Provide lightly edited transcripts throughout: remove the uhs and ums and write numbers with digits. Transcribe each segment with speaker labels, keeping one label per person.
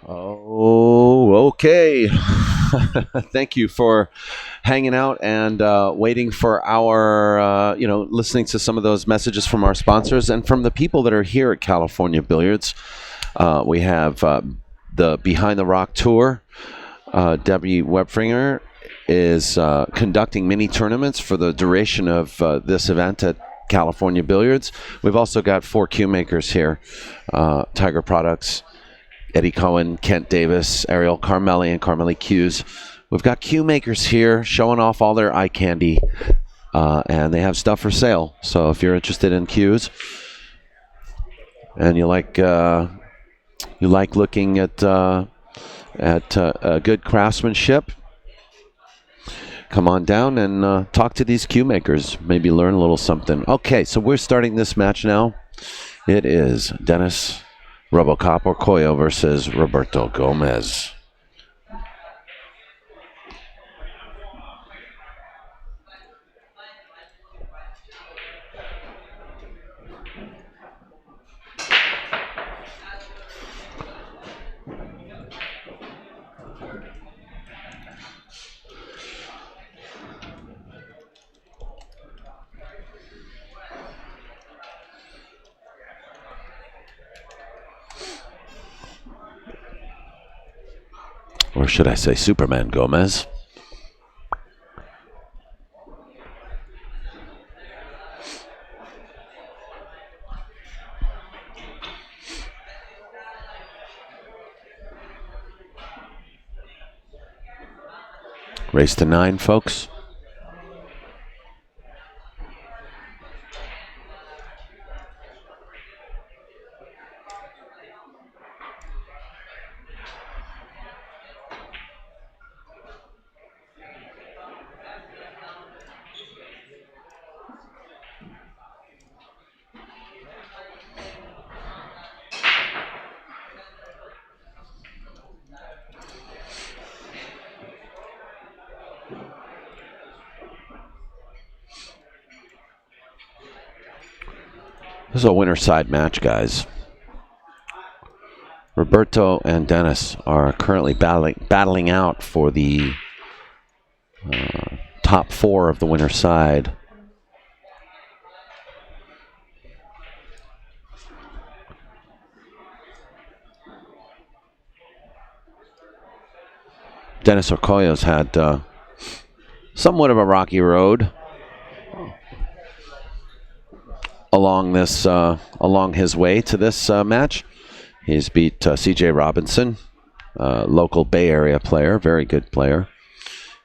Speaker 1: Oh, okay. Thank you for hanging out and waiting for our, listening to some of those messages from our sponsors and from the people that are here at California Billiards. We have the Behind the Rock Tour. Debbie Webfringer is conducting mini tournaments for the duration of this event at California Billiards. We've also got 4 cue makers here, Tiger Products, Eddie Cohen, Kent Davis, Ariel Carmelli, and Carmelli Cues. We've got cue makers here showing off all their eye candy, and they have stuff for sale. So if you're interested in cues and you like looking at good craftsmanship, come on down and talk to these cue makers. Maybe learn a little something. Okay, so we're starting this match now. It is Denis Robocop ORCOLLO versus Roberto Gomez. Or should I say Superman Gomez? Race to 9, folks. This is a winner side match, guys. Roberto and Denis are currently battling out for the top 4 of the winner side. Denis ORCOLLO's had somewhat of a rocky road along his way to this match. He's beat C.J. Robinson, local Bay Area player, very good player.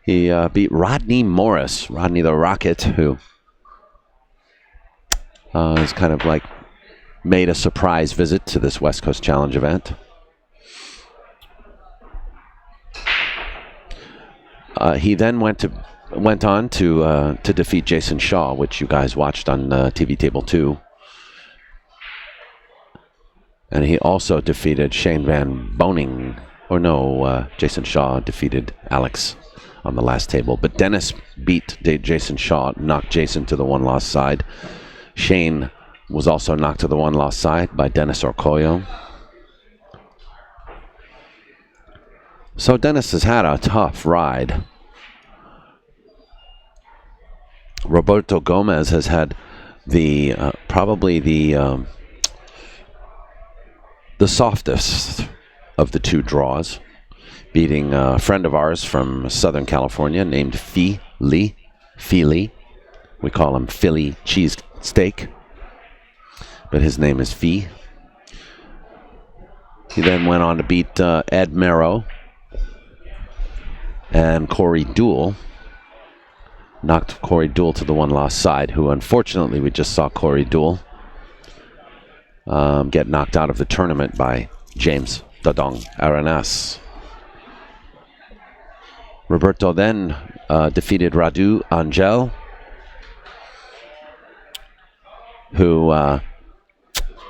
Speaker 1: He beat Rodney Morris, Rodney the Rocket, who has kind of like made a surprise visit to this West Coast Challenge event. He then went on to defeat Jason Shaw, which you guys watched on TV Table 2. And he also defeated Shane Van Boning. Or no, Jason Shaw defeated Alex on the last table. But Denis beat Jason Shaw, knocked Jason to the one-loss side. Shane was also knocked to the one-loss side by Denis ORCOLLO. So Denis has had a tough ride. Roberto Gomez has had probably the softest of the 2 draws, beating a friend of ours from Southern California named Philly. We call him Philly Cheesesteak, but his name is Fee. He then went on to beat Ed Merrow and Corey Deuel. Knocked Corey Deuel to the one-loss side, who unfortunately we just saw Corey Deuel get knocked out of the tournament by James Dodong Arenas. Roberto then defeated Radu Angel, who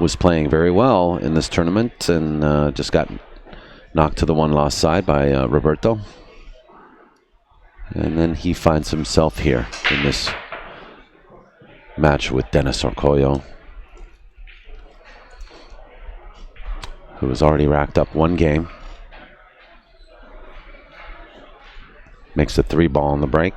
Speaker 1: was playing very well in this tournament and just got knocked to the one-loss side by Roberto. And then he finds himself here in this match with Denis ORCOLLO, who has already racked up 1 game. Makes it 3 ball on the break.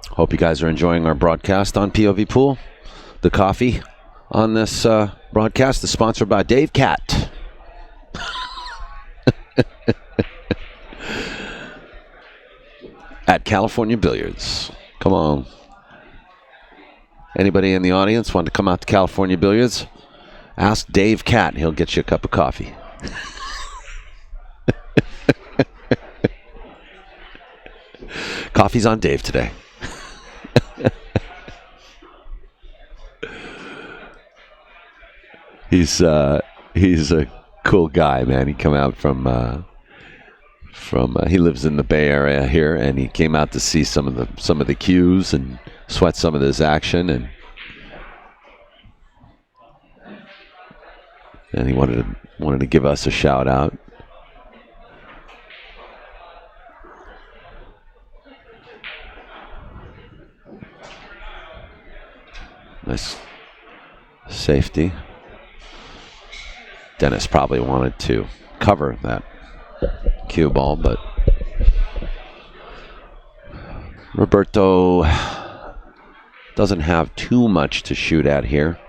Speaker 1: Hope you guys are enjoying our broadcast on POVPOOL. The coffee on this broadcast is sponsored by Dave Cat. At California Billiards. Come on. Anybody in the audience want to come out to California Billiards? Ask Dave Cat. He'll get you a cup of coffee. Coffee's on Dave today. He's a cool guy, man. He come out from he lives in the Bay Area here, and he came out to see some of the cues and sweat some of this action, and he wanted to give us a shout out. Nice safety. Denis probably wanted to cover that cue ball, but Roberto doesn't have too much to shoot at here.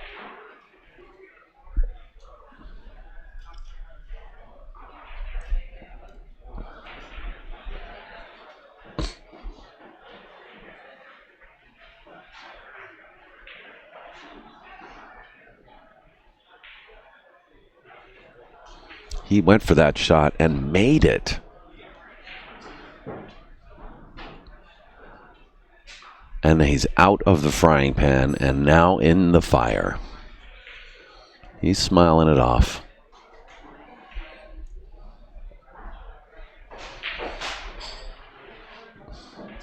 Speaker 1: He went for that shot and made it. And he's out of the frying pan and now in the fire. He's smiling it off.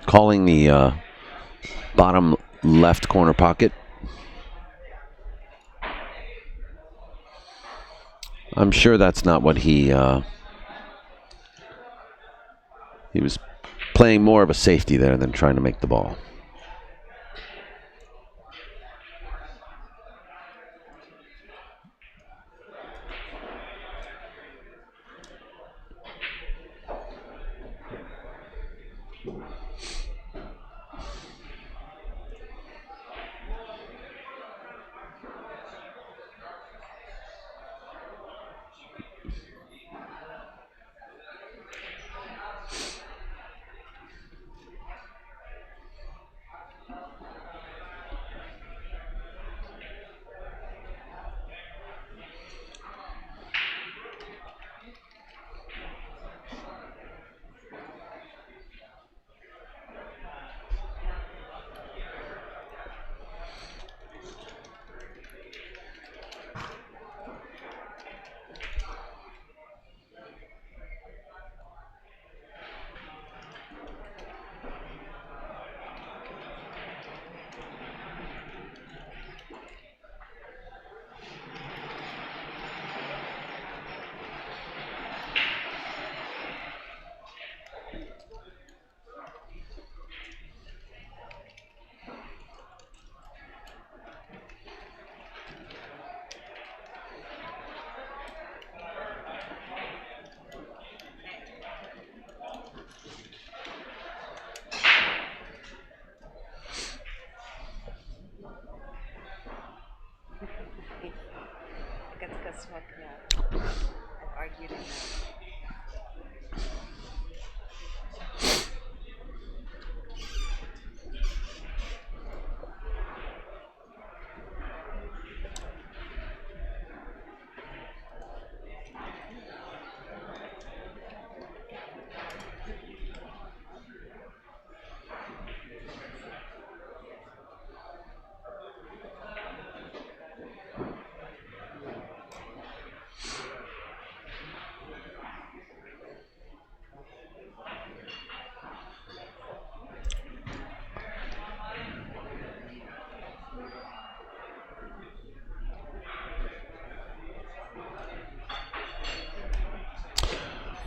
Speaker 1: Calling the bottom left corner pocket. I'm sure that's not what he was playing more of a safety there than trying to make the ball.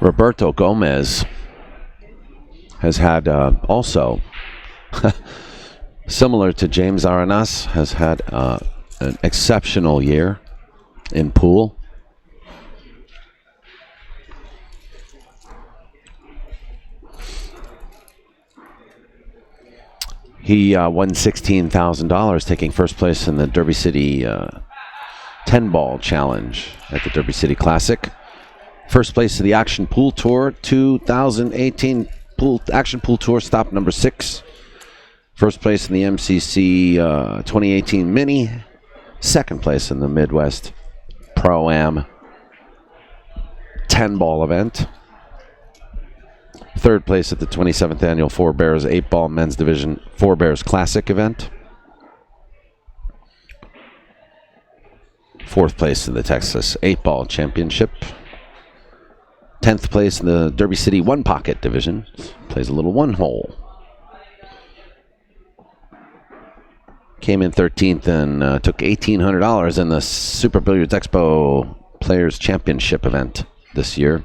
Speaker 1: Roberto Gomez has had also, similar to James Arenas, has had an exceptional year in pool. He won $16,000, taking first place in the Derby City 10-ball challenge at the Derby City Classic. First place of the Action Pool Tour 2018 Action Pool Tour, stop number 6. First place in the MCC 2018 Mini. Second place in the Midwest Pro-Am 10-ball event. Third place at the 27th Annual Four Bears 8-Ball Men's Division Four Bears Classic event. Fourth place in the Texas 8-Ball Championship. 10th place in the Derby City One Pocket Division. Plays a little one hole. Came in 13th and took $1,800 in the Super Billiards Expo Players Championship event this year.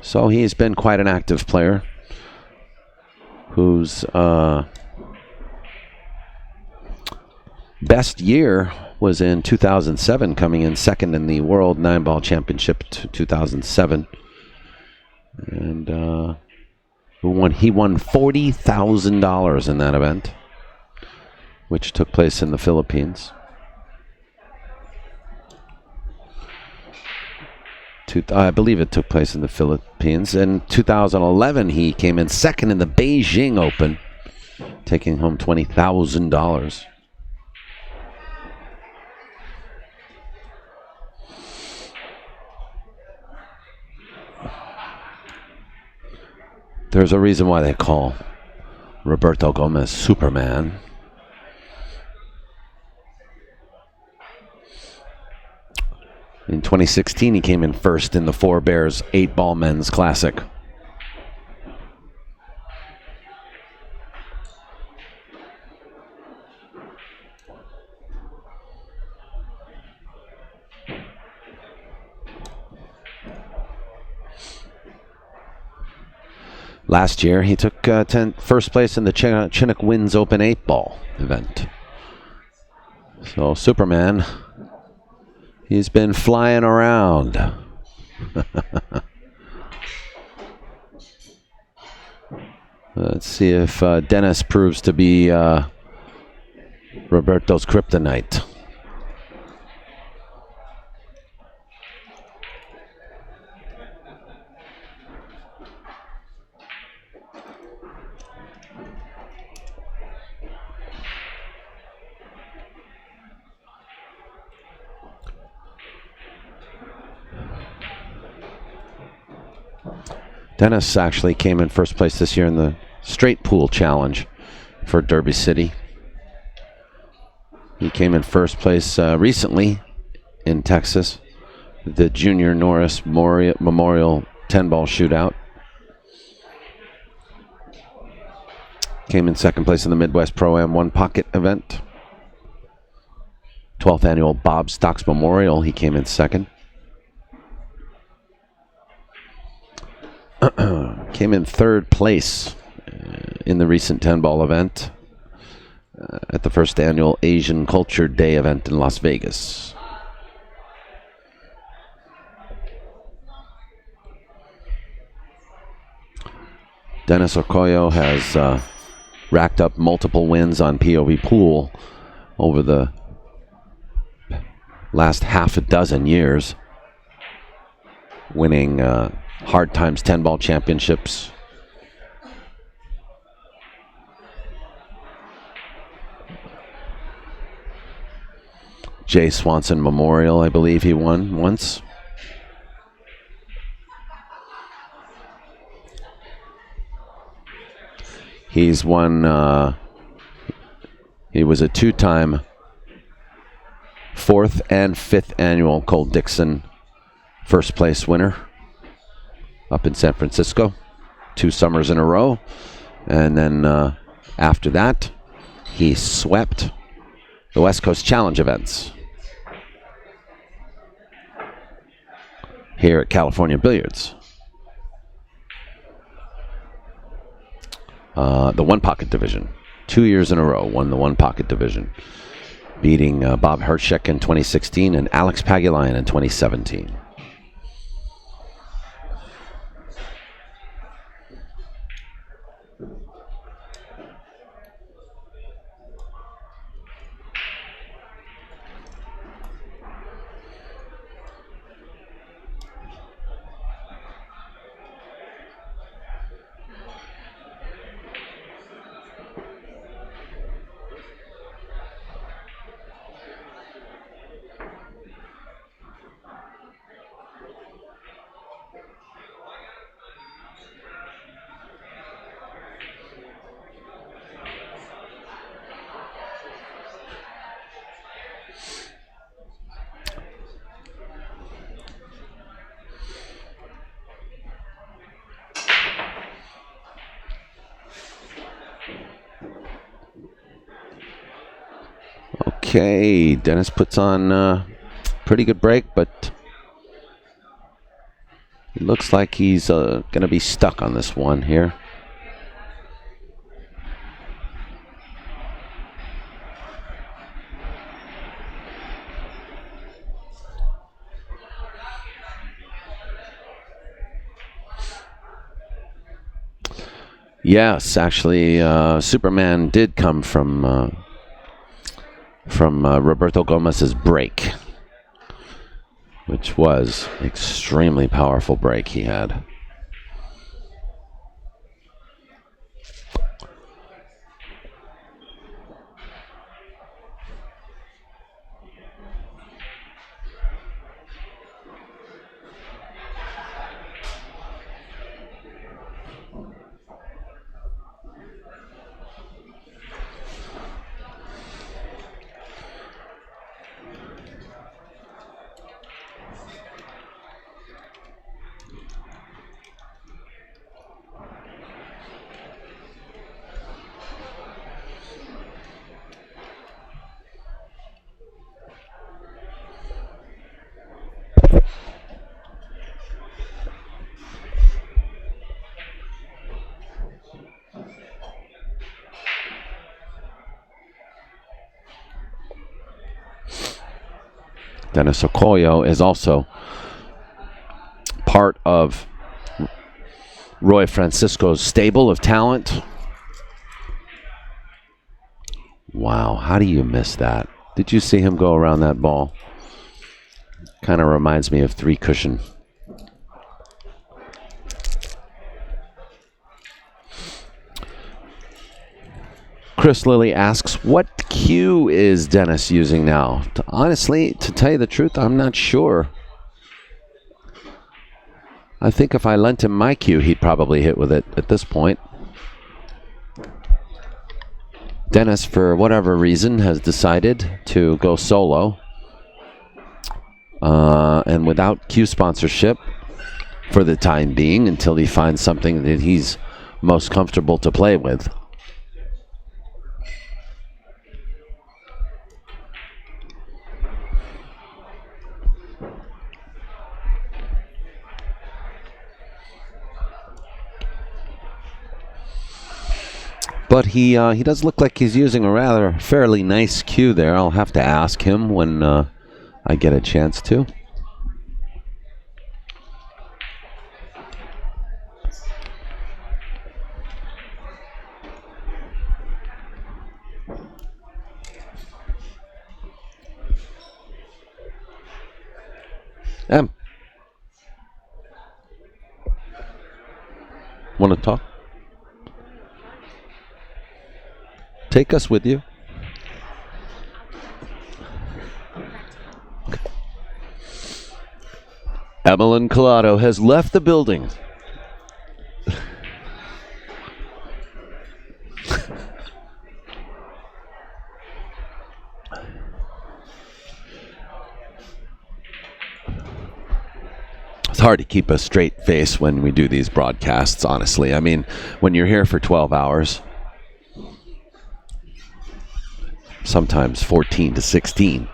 Speaker 1: So he's been quite an active player whose best year was in 2007, coming in second in the World 9-Ball Championship 2007. And he won $40,000 in that event, which took place in the Philippines. I believe it took place in the Philippines. In 2011, he came in second in the Beijing Open, taking home $20,000. There's a reason why they call Roberto Gomez Superman. In 2016, he came in first in the Four Bears 8-Ball Men's Classic. Last year, he took first place in the Chinook Winds Open 8-Ball event. So, Superman, he's been flying around. Let's see if Denis proves to be Roberto's kryptonite. Denis actually came in first place this year in the Straight Pool Challenge for Derby City. He came in first place recently in Texas, the Junior Norris Memorial 10-ball shootout. Came in second place in the Midwest Pro-Am One Pocket event. 12th Annual Bob Stocks Memorial, he came in second. Came in third place in the recent 10-ball event at the first annual Asian Culture Day event in Las Vegas. Denis ORCOLLO has racked up multiple wins on POVPOOL over the last half a dozen years, winning Hard Times 10-ball championships. Jay Swanson Memorial, I believe he won once. He's won, he was a two-time 4th and 5th annual Cole Dixon first place winner up in San Francisco 2 summers in a row. And then after that, he swept the West Coast Challenge events here at California Billiards. the one pocket division. 2 years in a row, won the one pocket division, beating Bob Hershek in 2016 and Alex Pagulayan in 2017. Okay, Denis puts on a pretty good break, but it looks like he's going to be stuck on this one here. Yes, actually, Superman did come from Roberto Gomez's break, which was extremely powerful break he had. Denis ORCOLLO is also part of Roy Francisco's stable of talent. Wow, how do you miss that? Did you see him go around that ball? Kind of reminds me of three cushion. Chris Lilly asks, what cue is Denis using now? Honestly, to tell you the truth, I'm not sure. I think if I lent him my cue, he'd probably hit with it at this point. Denis, for whatever reason, has decided to go solo. And without cue sponsorship for the time being, until he finds something that he's most comfortable to play with. But he does look like he's using a rather fairly nice cue there. I'll have to ask him when I get a chance to. Want to talk? Take us with you. Evelyn Collado has left the building. It's hard to keep a straight face when we do these broadcasts, honestly. I mean, when you're here for 12 hours, sometimes 14 to 16.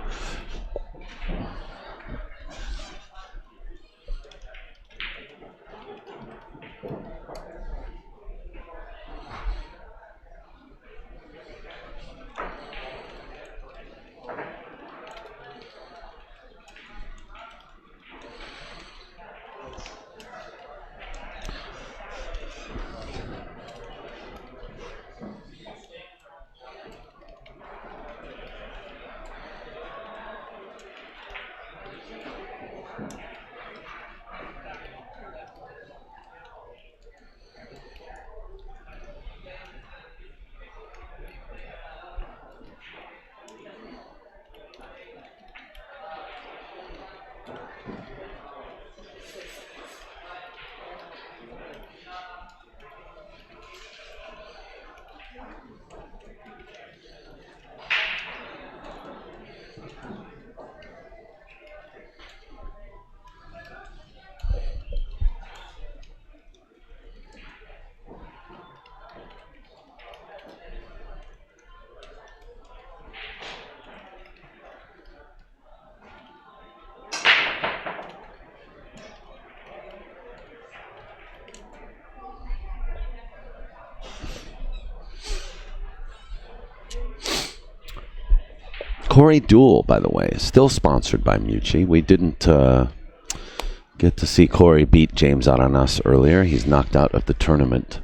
Speaker 1: Corey Duel, by the way, is still sponsored by Mucci. We didn't get to see Corey beat James Aranas earlier. He's knocked out of the tournament.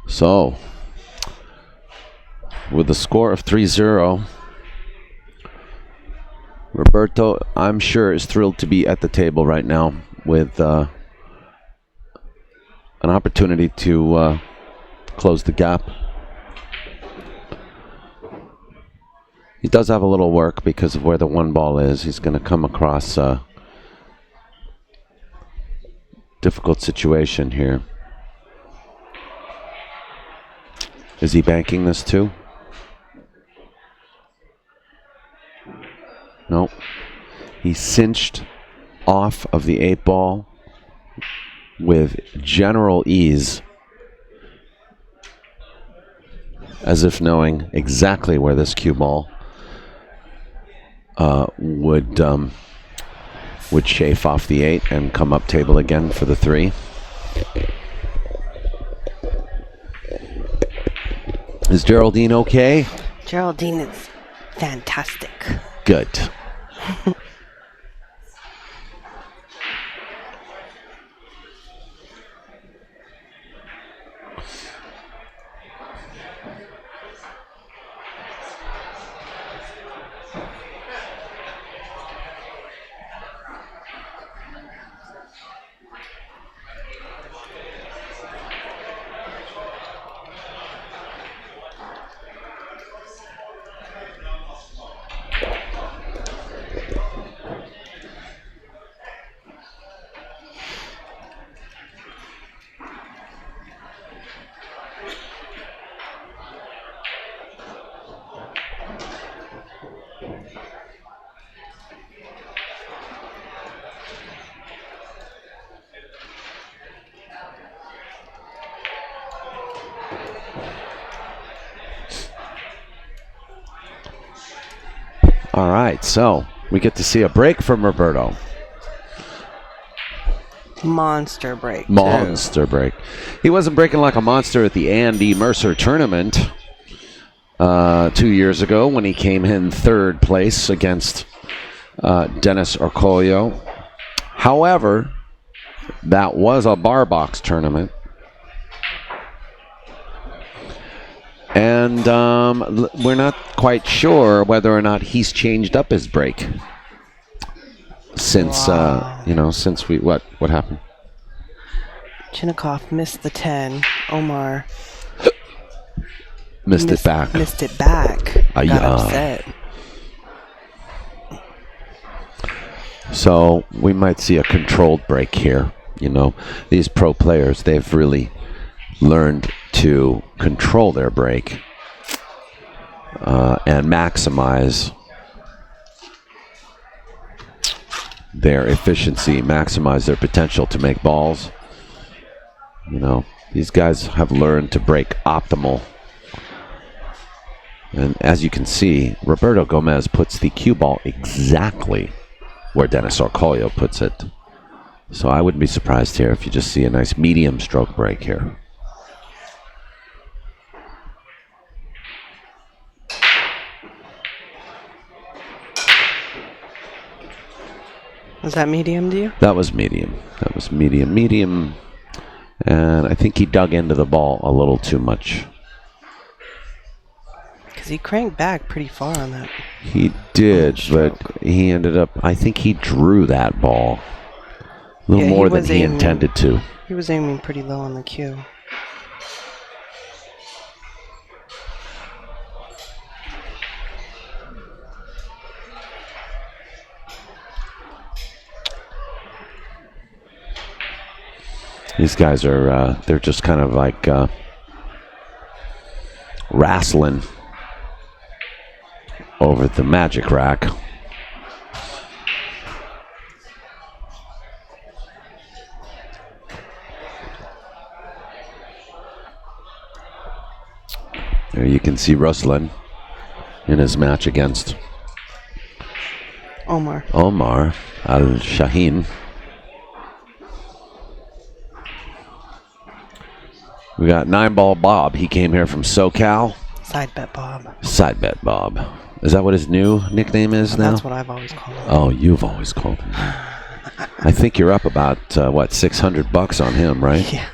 Speaker 1: So, with a score of 3-0, Roberto, I'm sure, is thrilled to be at the table right now with an opportunity to close the gap. He does have a little work because of where the one ball is. He's going to come across a difficult situation here. Is he banking this too? No. He cinched off of the 8 ball with general ease, as if knowing exactly where this cue ball would chafe off the 8 and come up table again for the 3. Is Geraldine okay?
Speaker 2: Geraldine is fantastic.
Speaker 1: Good. All right, so we get to see a break from Roberto.
Speaker 2: Monster break.
Speaker 1: Monster break. He wasn't breaking like a monster at the Andy Mercer tournament 2 years ago when he came in 3rd place against Denis ORCOLLO. However, that was a bar box tournament. And we're not quite sure whether or not he's changed up his break since, since we, what happened?
Speaker 2: Chinnikov missed the 10. Omar
Speaker 1: missed it back.
Speaker 2: Missed it back. Got upset.
Speaker 1: So we might see a controlled break here. You know, these pro players, they've really learned to control their break and maximize their efficiency, maximize their potential to make balls. You know, these guys have learned to break optimal. And as you can see, Roberto Gomez puts the cue ball exactly where Denis ORCOLLO puts it. So I wouldn't be surprised here if you just see a nice medium stroke break here.
Speaker 2: Was that medium to you?
Speaker 1: That was medium. Medium. And I think he dug into the ball a little too much.
Speaker 2: Because he cranked back pretty far on that.
Speaker 1: He did, but he ended up, I think he drew that ball a little more than he intended to.
Speaker 2: He was aiming pretty low on the cue.
Speaker 1: These guys are, they're just kind of like wrestling over the magic rack. There you can see Ruslan in his match against
Speaker 2: Omar
Speaker 1: Al-Shaheen. We got 9-Ball Bob. He came here from SoCal.
Speaker 2: Side Bet Bob.
Speaker 1: Side Bet Bob. Is that what his new nickname is now?
Speaker 2: That's what I've always called him.
Speaker 1: Oh, you've always called him. I think you're up about, what, $600 on him, right?
Speaker 2: Yeah.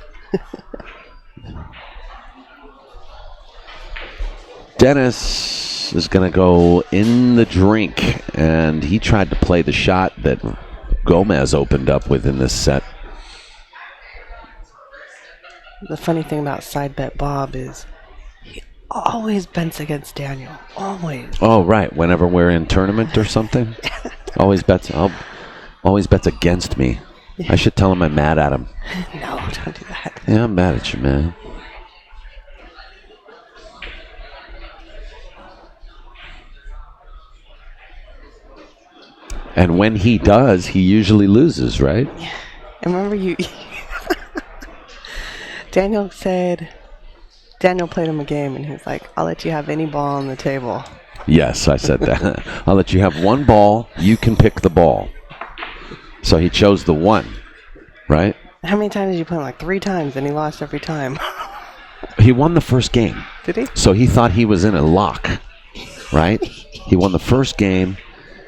Speaker 1: Denis is going to go in the drink, and he tried to play the shot that Gomez opened up with in this set.
Speaker 2: The funny thing about Side Bet Bob is he always bets against Daniel. Always.
Speaker 1: Oh, right. Whenever we're in tournament or something, always bets against me. I should tell him I'm mad at him.
Speaker 2: No, don't do that.
Speaker 1: Yeah, I'm mad at you, man. And when he does, he usually loses, right?
Speaker 2: Yeah. And remember you... Daniel played him a game, and he was like, I'll let you have any ball on the table.
Speaker 1: Yes, I said that. I'll let you have one ball. You can pick the ball. So he chose the one, right?
Speaker 2: How many times did you play him? Like 3 times, and he lost every time.
Speaker 1: He won the first game.
Speaker 2: Did he?
Speaker 1: So he thought he was in a lock, right? He won the first game,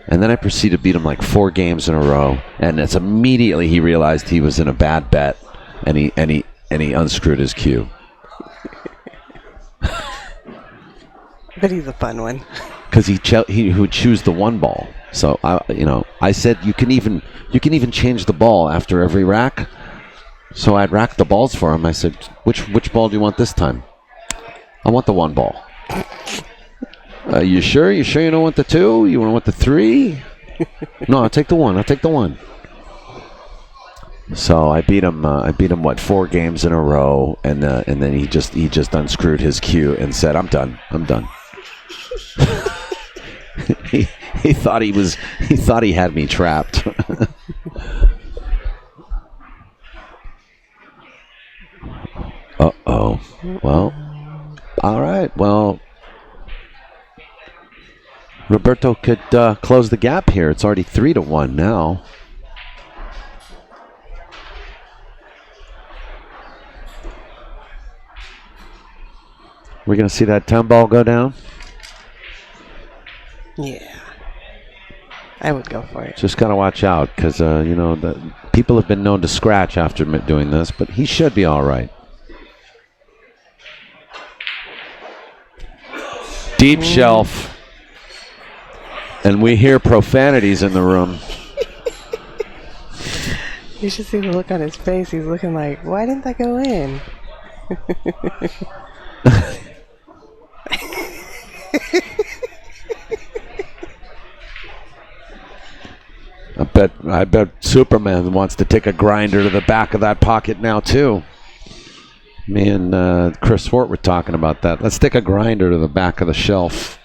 Speaker 1: and then I proceeded to beat him like 4 games in a row. And it's immediately he realized he was in a bad bet, and he unscrewed his cue.
Speaker 2: But he's a fun one.
Speaker 1: Because he would choose the one ball. So I said you can even change the ball after every rack. So I'd rack the balls for him. I said, which ball do you want this time? I want the one ball. You sure? You sure you don't want the 2? You want the 3? No, I'll take the 1. So I beat him. What, 4 games in a row, and then he just unscrewed his cue and said, "I'm done. he thought he had me trapped. Uh-oh. Well, all right. Well, Roberto could close the gap here. It's already 3-1 now. We're going to see that 10 ball go down?
Speaker 2: Yeah. I would go for it.
Speaker 1: Just got to watch out because, the people have been known to scratch after doing this, but he should be all right. Deep shelf. And we hear profanities in the room.
Speaker 2: You should see the look on his face. He's looking like, why didn't that go in? I bet
Speaker 1: Superman wants to take a grinder to the back of that pocket now too. Me and Chris Fort were talking about that. Let's take a grinder to the back of the shelf.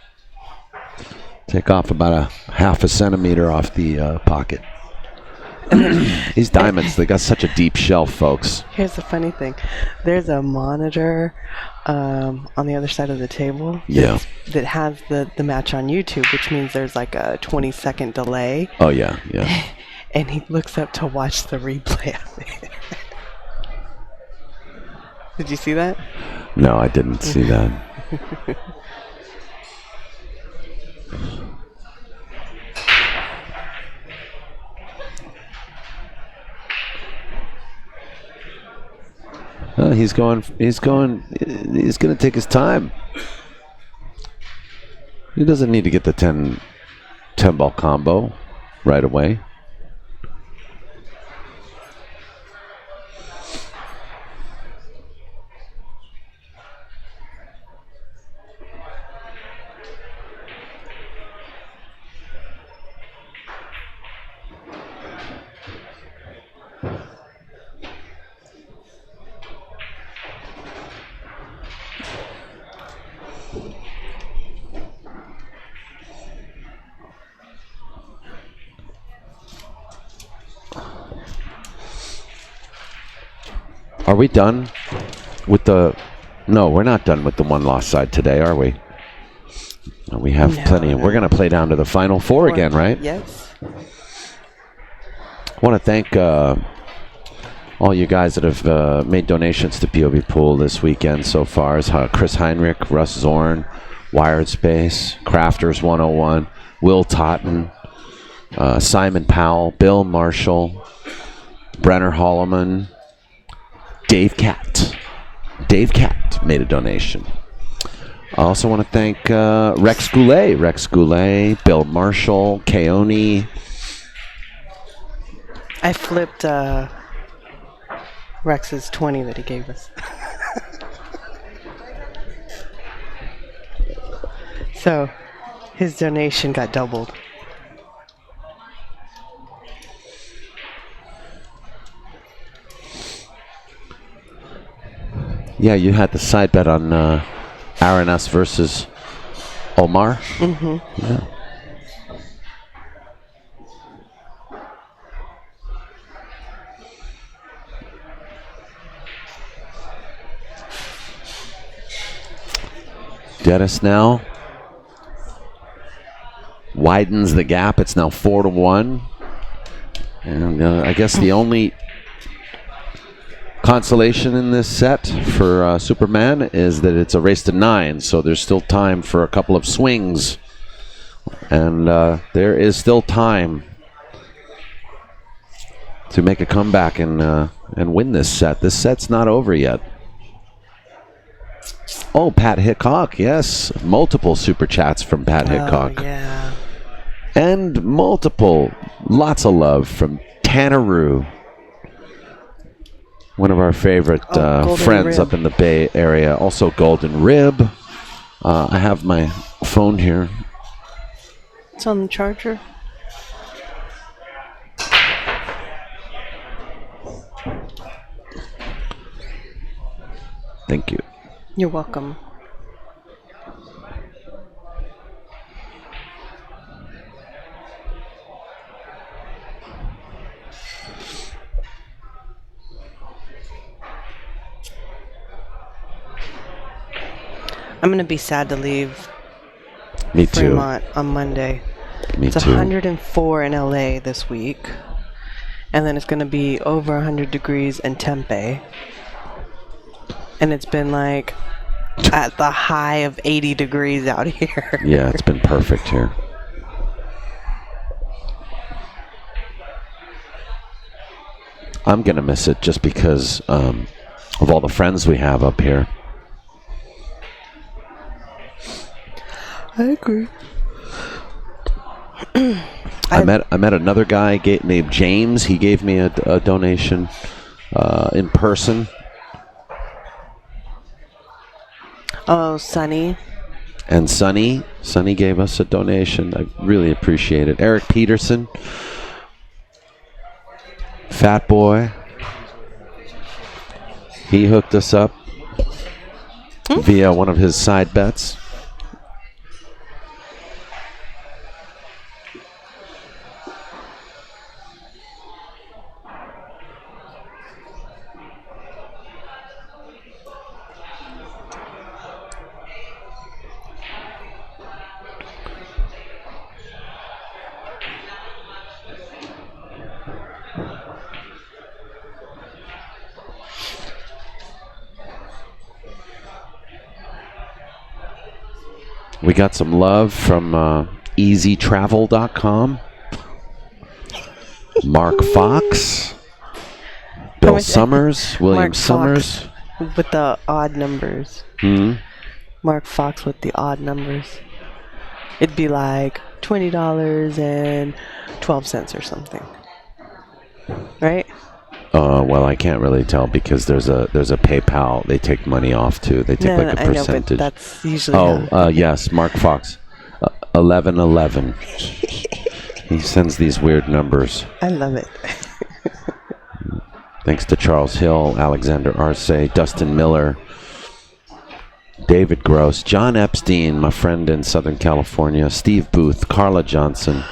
Speaker 1: Take off about a 1/2 centimeter off the pocket. These diamonds, they got such a deep shelf, folks.
Speaker 2: Here's the funny thing. There's a monitor on the other side of the table that has the match on YouTube, which means there's like a 20-second delay.
Speaker 1: Oh, yeah.
Speaker 2: And he looks up to watch the replay of it. Did you see that?
Speaker 1: No, I didn't see that. He's going to take his time. He doesn't need to get the 10 ball combo right away. Are we done with the... No, we're not done with the one-loss side today, are we? No, we have plenty. We're going to play down to the final four again, right?
Speaker 2: Yes.
Speaker 1: I want to thank all you guys that have made donations to POVPOOL this weekend so far. As Chris Heinrich, Russ Zorn, Wired Space, Crafters 101, Will Totten, Simon Powell, Bill Marshall, Brenner Holloman, Dave Cat. Dave Cat made a donation. I also want to thank Rex Goulet, Bill Marshall, Keone.
Speaker 2: I flipped Rex's 20 that he gave us. So his donation got doubled.
Speaker 1: Yeah, you had the side bet on Aranas versus Omar.
Speaker 2: Mm-hmm.
Speaker 1: Yeah. Denis now widens the gap. It's now 4-1. And I guess the only consolation in this set for Superman is that it's a race to 9, so there's still time for a couple of swings. And there is still time to make a comeback and win this set. This set's not over yet. Oh, Pat Hickok, yes. Multiple super chats from Pat Hickok.
Speaker 2: Yeah.
Speaker 1: And lots of love from Tanneroo. One of our favorite friends
Speaker 2: Rib.
Speaker 1: up in the Bay Area. Also Golden Rib. I have my phone here.
Speaker 2: It's on the charger.
Speaker 1: Thank you.
Speaker 2: You're welcome. I'm going to be sad to leave
Speaker 1: Me too.
Speaker 2: Fremont on Monday.
Speaker 1: Me
Speaker 2: It's
Speaker 1: too.
Speaker 2: 104 in LA this week. And then it's going to be over 100 degrees in Tempe. And it's been like at the high of 80 degrees out here.
Speaker 1: Yeah, it's been perfect here. I'm going to miss it just because of all the friends we have up here.
Speaker 2: I agree.
Speaker 1: I met another guy named James. He gave me a donation in person.
Speaker 2: Oh, Sunny.
Speaker 1: And Sonny gave us a donation. I really appreciate it. Eric Peterson, Fat Boy, he hooked us up via one of his side bets. We got some love from easytravel.com. Mark Fox. Bill Summers. William
Speaker 2: Mark
Speaker 1: Summers.
Speaker 2: Fox. with the odd numbers. Mark Fox with the odd numbers. It'd be like $20.12 or something, right?
Speaker 1: Well, I can't really tell because there's a PayPal. They take money off too. They take like a percentage.
Speaker 2: I know, but that's usually
Speaker 1: Yes, Mark Fox, 1111. He sends these weird numbers.
Speaker 2: I love it.
Speaker 1: Thanks to Charles Hill, Alexander Arce, Dustin Miller, David Gross, John Epstein, my friend in Southern California, Steve Booth, Carla Johnson,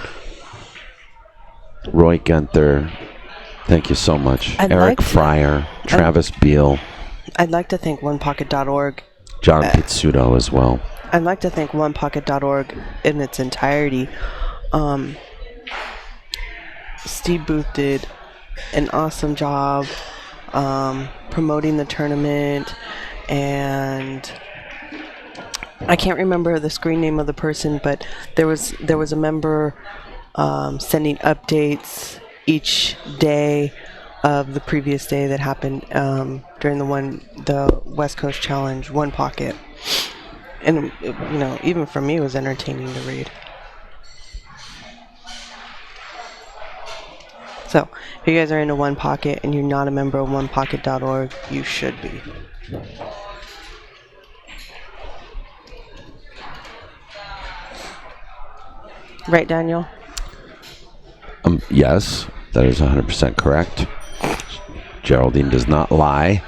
Speaker 1: Roy Gunther. Thank you so much. Eric Fryer, Travis Beal.
Speaker 2: I'd like to thank OnePocket.org.
Speaker 1: John Pizzuto as well.
Speaker 2: I'd like to thank OnePocket.org in its entirety. Steve Booth did an awesome job promoting the tournament, and I can't remember the screen name of the person, but there was a member sending updates each day of the previous day that happened during the West Coast Challenge, One Pocket, and even for me, it was entertaining to read. So, if you guys are into One Pocket and you're not a member of OnePocket.org, you should be. Right, Daniel?
Speaker 1: Yes, that is 100% correct. Geraldine does not lie.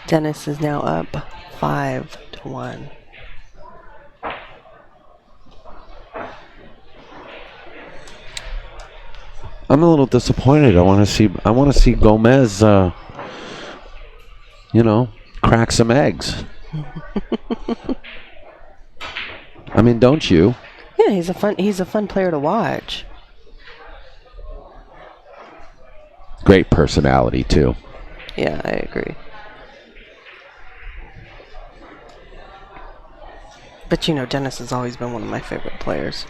Speaker 2: Denis is now up 5-1.
Speaker 1: I'm a little disappointed. I want to see Gomez, crack some eggs. I mean, don't you?
Speaker 2: Yeah, he's a fun player to watch.
Speaker 1: Great personality too.
Speaker 2: Yeah, I agree. But Denis has always been one of my favorite players.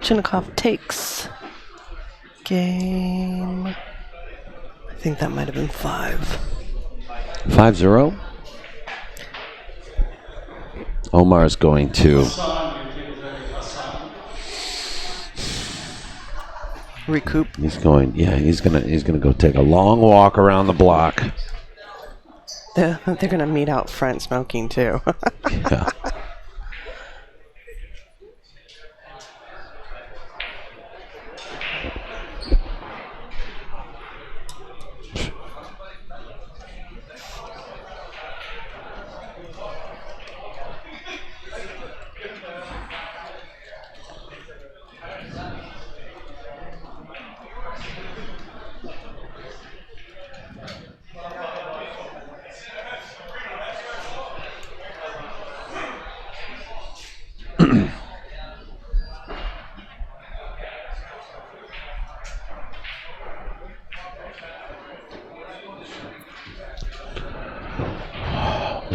Speaker 2: Chinnikov takes game. I think that might have been 5.
Speaker 1: 5-0. Omar is going to
Speaker 2: recoup.
Speaker 1: He's gonna go take a long walk around the block.
Speaker 2: They're gonna meet out front smoking too.
Speaker 1: Yeah.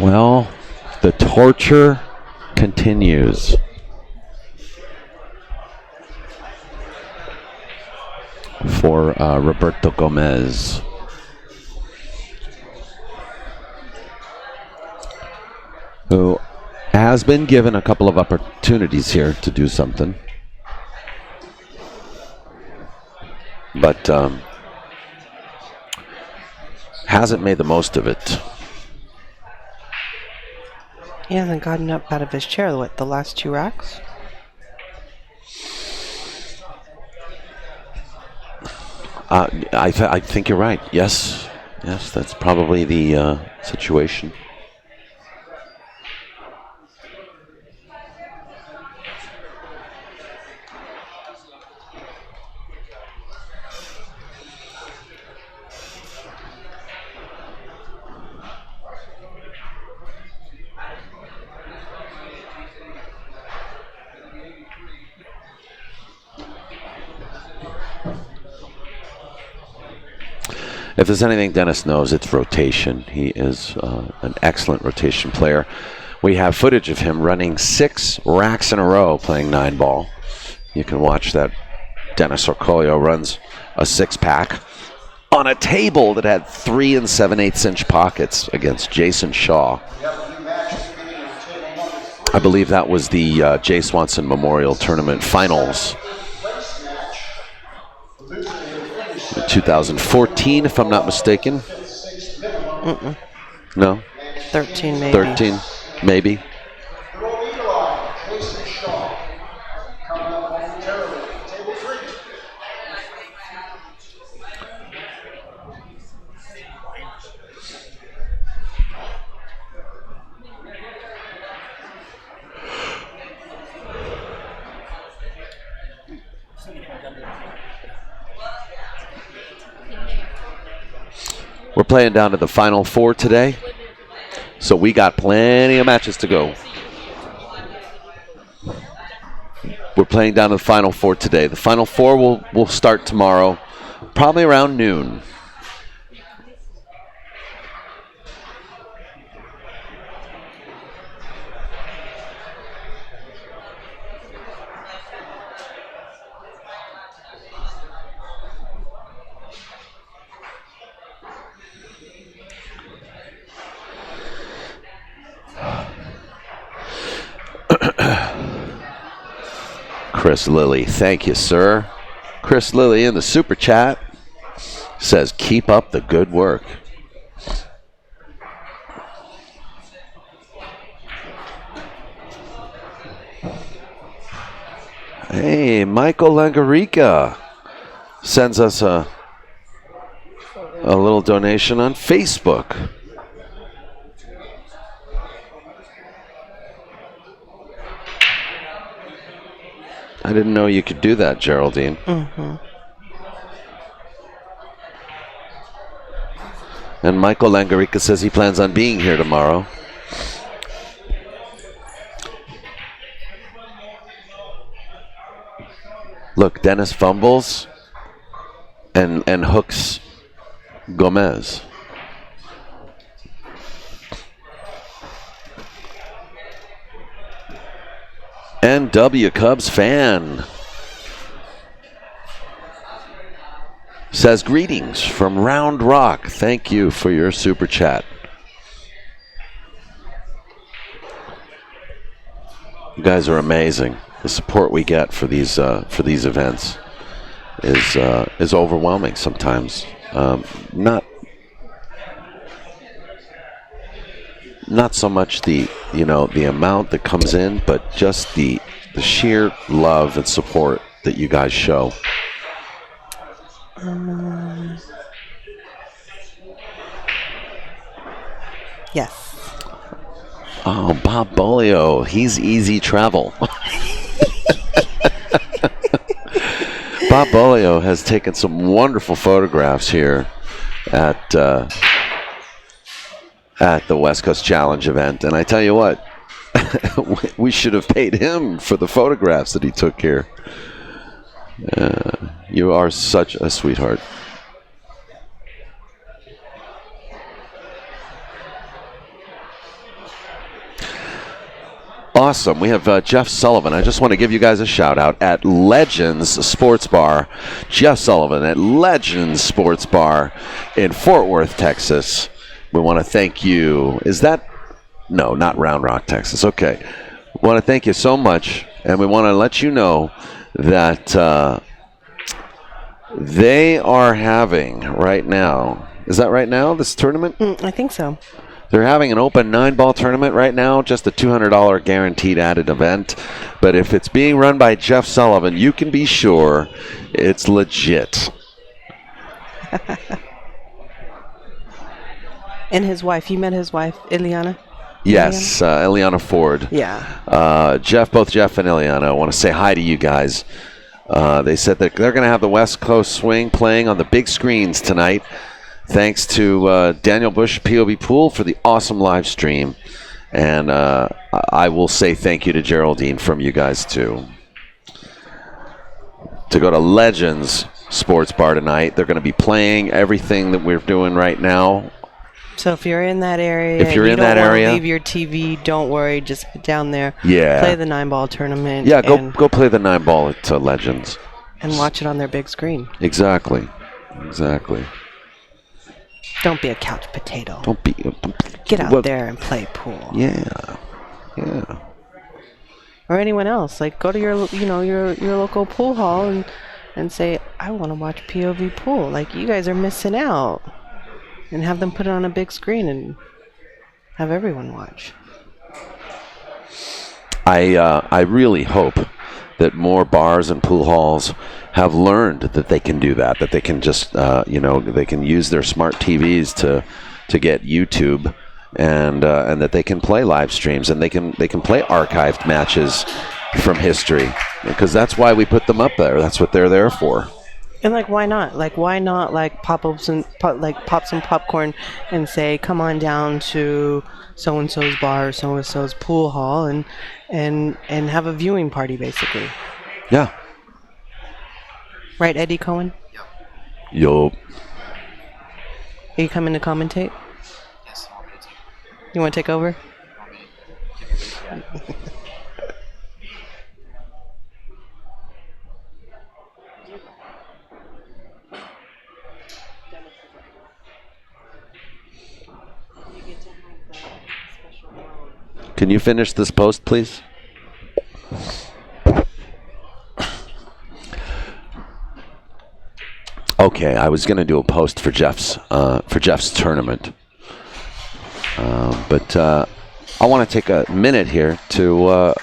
Speaker 1: Well, the torture continues. For Roberto Gomez. Who has been given a couple of opportunities here to do something. But hasn't made the most of it.
Speaker 2: He hasn't gotten up out of his chair, the last 2 racks?
Speaker 1: I think you're right. Yes, that's probably the situation. If there's anything Denis knows, it's rotation. He is an excellent rotation player. We have footage of him running 6 racks in a row playing 9-ball. You can watch that. Denis ORCOLLO runs a 6-pack on a table that had 3 7/8 inch pockets against Jason Shaw. I believe that was the Jay Swanson Memorial Tournament Finals. 2014, if I'm not mistaken. No?
Speaker 2: 13 maybe.
Speaker 1: 13, maybe. We're playing down to the final 4 today, so we got plenty of matches to go. We're playing down to the final 4 today. The final 4 will start tomorrow, probably around noon. Chris Lilly, thank you, sir. Chris Lilly in the super chat says, keep up the good work. Hey, Michael Langarica sends us a little donation on Facebook. I didn't know you could do that, Geraldine.
Speaker 2: Mm-hmm.
Speaker 1: And Michael Langarica says he plans on being here tomorrow. Look, Denis fumbles and hooks Gomez. NW Cubs fan says, greetings from Round Rock. Thank you for your super chat. You guys are amazing. The support we get for these events is overwhelming sometimes. Not so much the amount that comes in, but just the sheer love and support that you guys show.
Speaker 2: Yes.
Speaker 1: Oh, Bob Bolio, he's easy travel. Bob Bolio has taken some wonderful photographs here at the West Coast Challenge event, and I tell you what, we should have paid him for the photographs that he took here. You are such a sweetheart. Awesome. We have Jeff Sullivan. I just want to give you guys a shout out at Legends Sports Bar. Jeff Sullivan at Legends Sports Bar in Fort Worth, Texas. We want to thank you. Is that? No, not Round Rock, Texas. Okay. We want to thank you so much, and we want to let you know that they are having right now. Is that right now, this tournament?
Speaker 2: I think so.
Speaker 1: They're having an open 9-ball tournament right now, just a $200 guaranteed added event. But if it's being run by Jeff Sullivan, you can be sure it's legit.
Speaker 2: And his wife. You met his wife, Ileana?
Speaker 1: Yes, Ileana Ford.
Speaker 2: Yeah.
Speaker 1: Both Jeff and Ileana, I want to say hi to you guys. They said that they're going to have the West Coast Swing playing on the big screens tonight. Thanks to Daniel Busch, POVPOOL, for the awesome live stream. And I will say thank you to Geraldine from you guys, too. To go to Legends Sports Bar tonight. They're going to be playing everything that we're doing right now.
Speaker 2: So if you're in that area,
Speaker 1: if you're
Speaker 2: you
Speaker 1: in
Speaker 2: don't
Speaker 1: that
Speaker 2: wanna
Speaker 1: area,
Speaker 2: leave your TV, don't worry, just get down there.
Speaker 1: Yeah.
Speaker 2: Play the 9-ball tournament.
Speaker 1: Yeah, go play the 9-ball at Legends.
Speaker 2: And watch it on their big screen.
Speaker 1: Exactly.
Speaker 2: Don't be a couch potato.
Speaker 1: Don't
Speaker 2: Get out there and play pool.
Speaker 1: Yeah.
Speaker 2: Or anyone else. Like, go to your local pool hall and say, I want to watch POVPOOL. Like, you guys are missing out. And have them put it on a big screen and have everyone watch.
Speaker 1: I really hope that more bars and pool halls have learned that they can do that they can just they can use their smart TVs to get YouTube and that they can play live streams and they can play archived matches from history, because that's why we put them up there. That's what they're there for.
Speaker 2: And why not? Why not pop some popcorn and say, come on down to so and so's bar, so and so's pool hall, and have a viewing party, basically.
Speaker 1: Yeah.
Speaker 2: Right, Eddie Cohen?
Speaker 1: Yup.
Speaker 2: Are you coming to commentate?
Speaker 3: Yes, I'll be a team.
Speaker 2: You want to take over?
Speaker 1: Can you finish this post, please? Okay, I was going to do a post for Jeff's tournament, but I want to take a minute here to,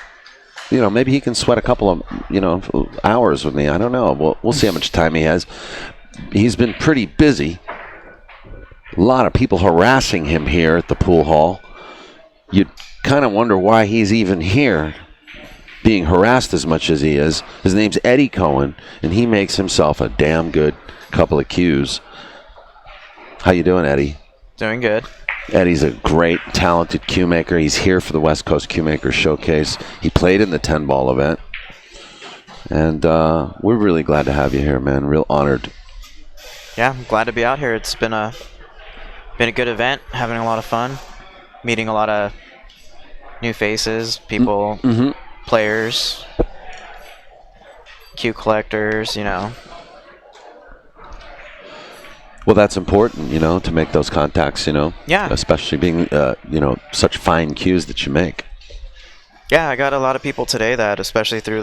Speaker 1: maybe he can sweat a couple of, hours with me. I don't know. We'll see how much time he has. He's been pretty busy. A lot of people harassing him here at the pool hall. You'd kind of wonder why he's even here, being harassed as much as he is. His name's Eddie Cohen, and he makes himself a damn good couple of cues. How you doing, Eddie?
Speaker 3: Doing good.
Speaker 1: Eddie's a great, talented cue maker. He's here for the West Coast Cue Maker Showcase. He played in the 10-ball event, and we're really glad to have you here, man. Real honored.
Speaker 3: Yeah, I'm glad to be out here. It's been a good event, having a lot of fun, meeting a lot of new faces, people, players, cue collectors,
Speaker 1: Well, that's important, to make those contacts,
Speaker 3: Yeah.
Speaker 1: Especially being, such fine cues that you make.
Speaker 3: Yeah, I got a lot of people today that, especially through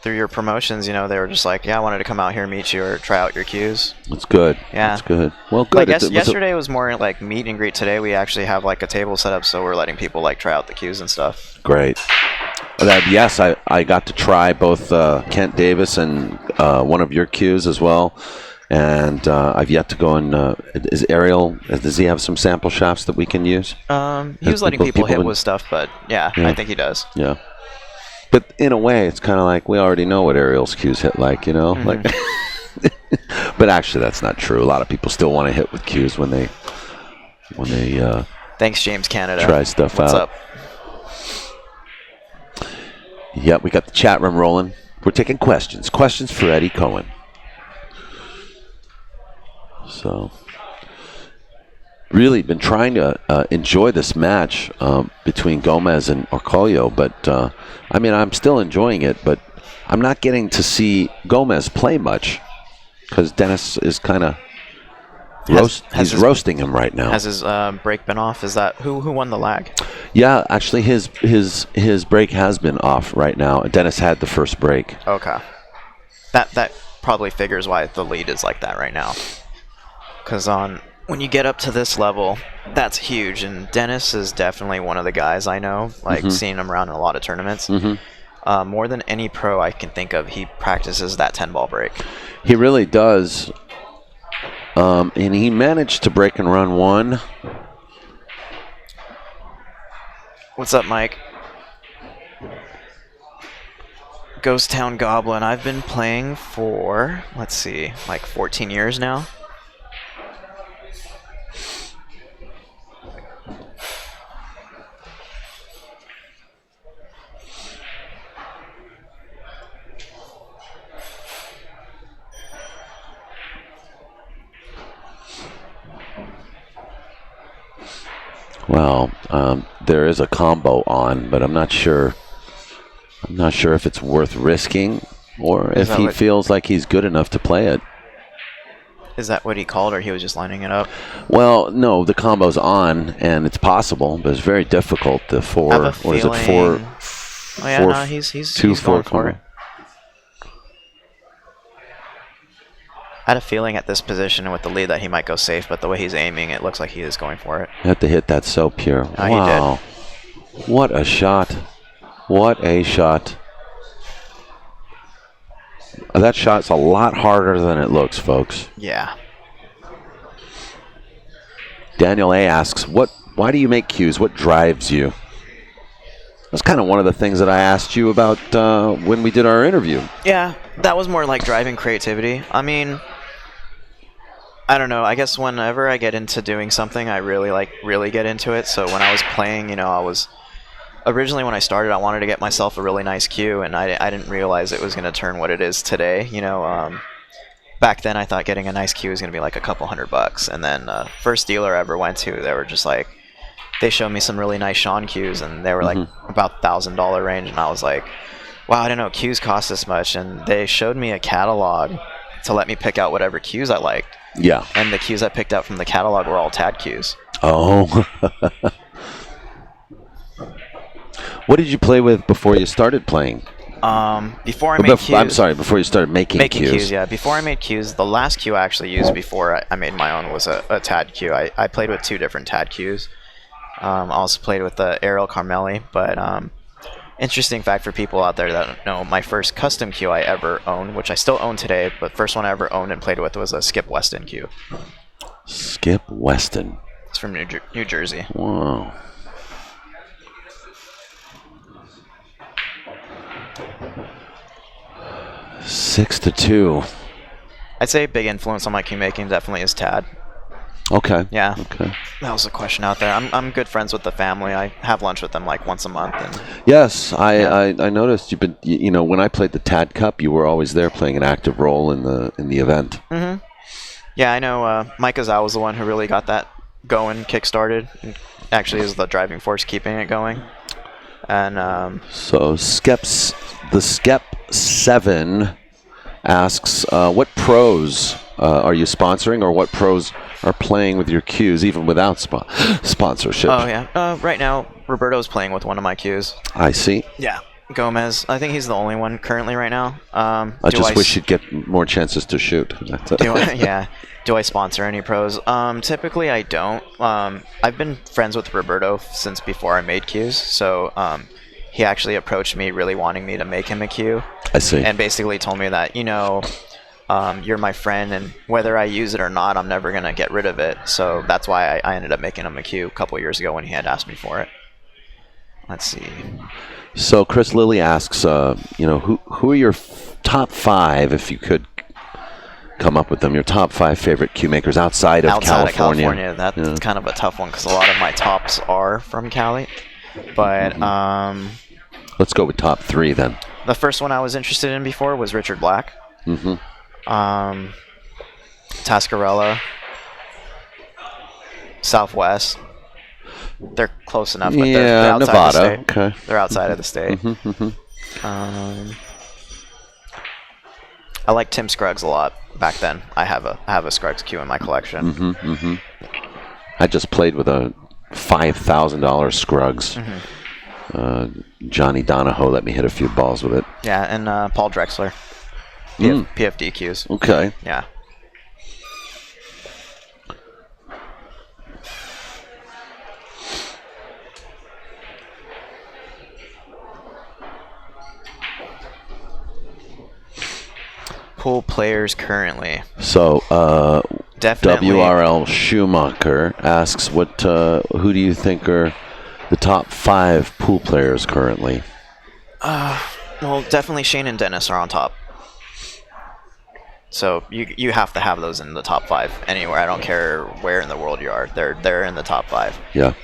Speaker 3: your promotions, they were just like, yeah, I wanted to come out here, meet you, or try out your cues.
Speaker 1: That's good.
Speaker 3: Yeah.
Speaker 1: That's good. Well, good.
Speaker 3: Yesterday was more like meet and greet. Today we actually have a table set up, so we're letting people try out the cues and stuff.
Speaker 1: Great. Yes, I got to try both Kent Davis and one of your cues as well. And I've yet to go and is Ariel, does he have some sample shafts that we can use?
Speaker 3: He was letting people hit with stuff, but yeah, I think he does.
Speaker 1: Yeah. But in a way, it's kind of like we already know what Ariel's cues hit like, Like, but actually, that's not true. A lot of people still want to hit with cues when they
Speaker 3: Thanks, James Canada.
Speaker 1: Try stuff
Speaker 3: What's
Speaker 1: out.
Speaker 3: up?
Speaker 1: Yep, we got the chat room rolling. We're taking questions. Questions for Eddie Cohen. So, really been trying to enjoy this match between Gomez and ORCOLLO, but I'm still enjoying it, but I'm not getting to see Gomez play much because Denis is kind of roasting him right now.
Speaker 3: Has his break been off? Is that who won the lag?
Speaker 1: Yeah, actually, his break has been off right now. Denis had the first break.
Speaker 3: Okay, that probably figures why the lead is like that right now. Because when you get up to this level, that's huge. And Denis is definitely one of the guys I know, seeing him around in a lot of tournaments. More than any pro I can think of, he practices that 10-ball break.
Speaker 1: He really does. And he managed to break and run one.
Speaker 3: What's up, Mike? Ghost Town Goblin. I've been playing for, let's see, like 14 years now.
Speaker 1: Well, there is a combo on, but I'm not sure. I'm not sure if it's worth risking or if he feels like he's good enough to play it.
Speaker 3: Is that what he called, or he was just lining it up?
Speaker 1: Well, no, the combo's on, and it's possible, but it's very difficult. The four, or is it four?
Speaker 3: Oh yeah, no, he's going for it. I had a feeling at this position with the lead that he might go safe, but the way he's aiming, it looks like he is going for it.
Speaker 1: You have to hit that so pure.
Speaker 3: Oh,
Speaker 1: wow. He did. What a shot. What a shot. That shot's a lot harder than it looks, folks.
Speaker 3: Yeah.
Speaker 1: Daniel A. asks, why do you make cues? What drives you? That's kind of one of the things that I asked you about when we did our interview.
Speaker 3: Yeah, that was more like driving creativity. I mean, I don't know. I guess whenever I get into doing something, I really get into it. So when I was playing, I was originally, when I started, I wanted to get myself a really nice cue, and I didn't realize it was going to turn what it is today. Back then I thought getting a nice cue was going to be like a couple $100, and then first dealer I ever went to, they were just like, they showed me some really nice Sean cues, and they were like about $1,000 range, and I was like, wow, I didn't know cues cost this much. And they showed me a catalog to let me pick out whatever cues I liked.
Speaker 1: Yeah.
Speaker 3: And the cues I picked out from the catalog were all TAD cues.
Speaker 1: Oh. What did you play with before you started playing?
Speaker 3: Before I made cues.
Speaker 1: I'm sorry, before you started making cues.
Speaker 3: Yeah. Before I made cues, the last cue I actually used before I made my own was a TAD cue. I played with 2 different TAD cues. I also played with the Ariel Carmelli, but interesting fact for people out there that don't know, my first custom cue I ever owned, which I still own today, but first one I ever owned and played with was a Skip Weston cue.
Speaker 1: Skip Weston.
Speaker 3: It's from New Jersey.
Speaker 1: Wow. Six to 2.
Speaker 3: I'd say a big influence on my cue making definitely is TAD.
Speaker 1: Okay.
Speaker 3: Yeah.
Speaker 1: Okay.
Speaker 3: That was a question out there. I'm good friends with the family. I have lunch with them like once a month. And
Speaker 1: yes, I noticed you've been. When I played the TAD Cup, you were always there playing an active role in the event.
Speaker 3: Mm-hmm. Yeah, I know. Mike Azal was the one who really got that going, kick-started. And actually, is the driving force keeping it going. And
Speaker 1: so the Skep 7 asks, what pros are you sponsoring, or what pros are playing with your cues even without sponsorship?
Speaker 3: Oh yeah, right now Roberto's playing with one of my cues.
Speaker 1: I see.
Speaker 3: Yeah, Gomez. I think he's the only one currently right now.
Speaker 1: I just wish you'd get more chances to shoot.
Speaker 3: Do I sponsor any pros? Typically I don't. I've been friends with Roberto since before I made cues, so he actually approached me really wanting me to make him a cue.
Speaker 1: I see.
Speaker 3: And basically told me that, you're my friend, and whether I use it or not, I'm never going to get rid of it. So that's why I ended up making him a cue a couple years ago when he had asked me for it. Let's see.
Speaker 1: So Chris Lilly asks, who are your top 5, if you could come up with them, your top 5 favorite cue makers outside of California?
Speaker 3: That's kind of a tough one because a lot of my tops are from Cali. But
Speaker 1: let's go with top 3 then.
Speaker 3: The first one I was interested in before was Richard Black.
Speaker 1: Mm-hmm.
Speaker 3: Tascarella, Southwest. They're close enough, but they're outside
Speaker 1: Nevada.
Speaker 3: of the state.
Speaker 1: Okay.
Speaker 3: They're outside of the state.
Speaker 1: Mm-hmm.
Speaker 3: I like Tim Scruggs a lot. Back then, I have a Scruggs cue in my collection.
Speaker 1: Mm-hmm, mm-hmm. I just played with a $5,000 Scruggs.
Speaker 3: Mm-hmm.
Speaker 1: Johnny Donahoe let me hit a few balls with it.
Speaker 3: Yeah, and Paul Drexler. PFD cues.
Speaker 1: Okay.
Speaker 3: Yeah. Pool players currently.
Speaker 1: So,
Speaker 3: definitely.
Speaker 1: WRL Schumacher asks, who do you think are the top 5 pool players currently?
Speaker 3: Well, definitely Shane and Denis are on top. So you have to have those in the top 5 anywhere. I don't care where in the world you are. They're in the top 5.
Speaker 1: Yeah.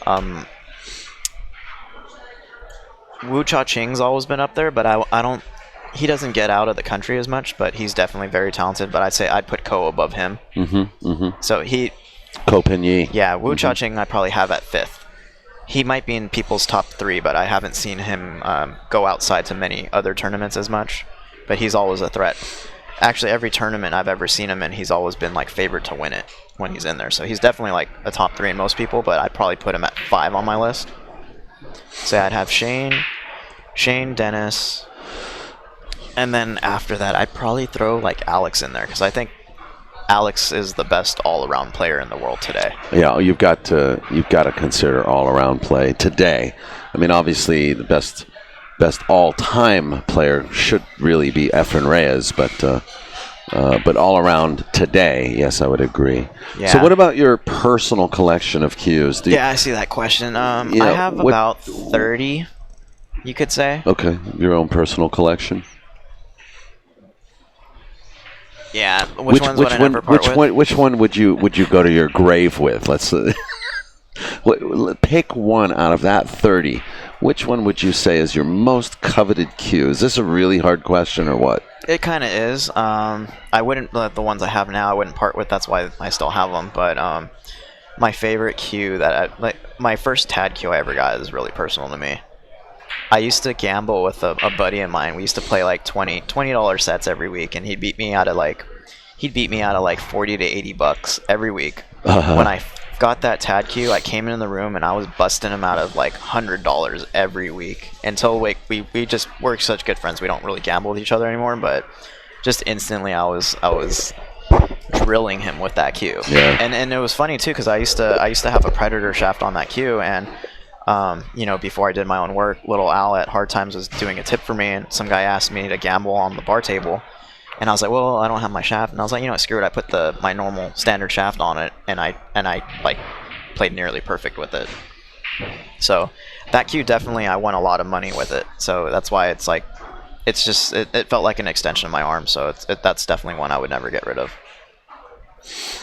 Speaker 3: Wu Cha-Ching's always been up there, but I don't. He doesn't get out of the country as much, but he's definitely very talented. But I'd say I'd put Ko above him. So
Speaker 1: Ko Pen-Yi.
Speaker 3: Yeah, Wu Cha-Ching I probably have at 5th. He might be in people's top 3, but I haven't seen him go outside to many other tournaments as much. But he's always a threat. Actually, every tournament I've ever seen him in, he's always been like favored to win it when he's in there. So he's definitely like a top 3 in most people, but I'd probably put him at 5 on my list. So I'd have Shane, Denis, and then after that, I'd probably throw like Alex in there because I think Alex is the best all-around player in the world today.
Speaker 1: Yeah, you've got to consider all-around play today. I mean, obviously the best all-time player should really be Efren Reyes, but all around today, yes, I would agree.
Speaker 3: Yeah.
Speaker 1: So what about your personal collection of cues?
Speaker 3: Yeah, I see that question. I have about 30, you could say.
Speaker 1: Okay, your own personal collection.
Speaker 3: Yeah, which ones would I never part with?
Speaker 1: Which one would you go to your grave with? Let's pick one out of that 30. Which one would you say is your most coveted cue? Is this a really hard question or what?
Speaker 3: It kind of is. I wouldn't the ones I have now. I wouldn't part with. That's why I still have them. But my favorite cue my first TAD cue I ever got is really personal to me. I used to gamble with a buddy of mine. We used to play like $20 sets every week, and he'd beat me out of like $40 to $80 every week. When I got that TAD cue, I came in the room and I was busting him out of like $100 every week until we're such good friends. We don't really gamble with each other anymore, but just instantly I was drilling him with that cue.
Speaker 1: Yeah.
Speaker 3: And it was funny too because I used to have a Predator shaft on that cue, and before I did my own work, little Al at Hard Times was doing a tip for me, and some guy asked me to gamble on the bar table. And I was like, well, I don't have my shaft. And I was like, screw it. I put my normal standard shaft on it, and I like played nearly perfect with it. So that cue definitely, I won a lot of money with it. So that's why it's like, it's just it felt like an extension of my arm. So that's definitely one I would never get rid of.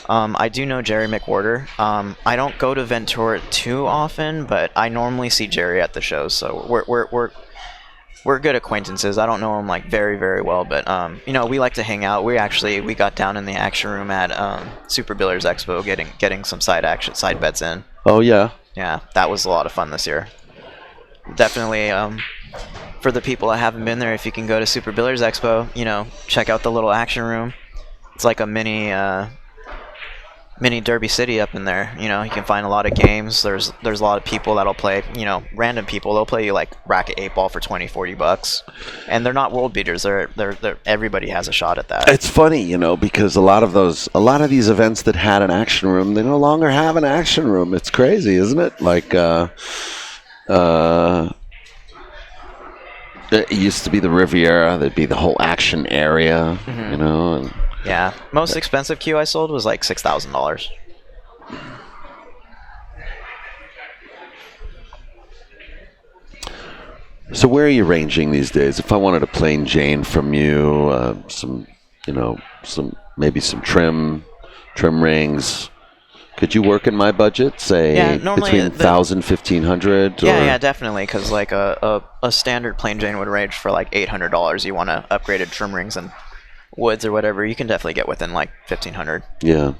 Speaker 3: I do know Jerry McWhorter. I don't go to Ventura too often, but I normally see Jerry at the shows. So we're good acquaintances. I don't know him like very, very well, but we like to hang out. We got down in the action room at Super Billiards Expo getting some side bets in.
Speaker 1: Oh yeah.
Speaker 3: Yeah, that was a lot of fun this year. Definitely for the people that haven't been there, if you can go to Super Billiards Expo, check out the little action room. It's like a mini Derby City up in there. You can find a lot of games. There's a lot of people that'll play, random people. They'll play you like racket 8-ball for $20-$40, and they're not world beaters. They're everybody has a shot at that.
Speaker 1: It's funny, because a lot of these events that had an action room, they no longer have an action room. It's crazy, isn't it? Like it used to be the Riviera. There'd be the whole action area, and
Speaker 3: yeah, most expensive cue I sold was like $6,000.
Speaker 1: So where are you ranging these days? If I wanted a plain Jane from you, some trim rings, could you work in my budget? Say between 1,000 1,500.
Speaker 3: Yeah, definitely. Because like a standard plain Jane would range for like $800. You want upgraded trim rings and woods or whatever, you can definitely get within like 1,500.
Speaker 1: Yeah.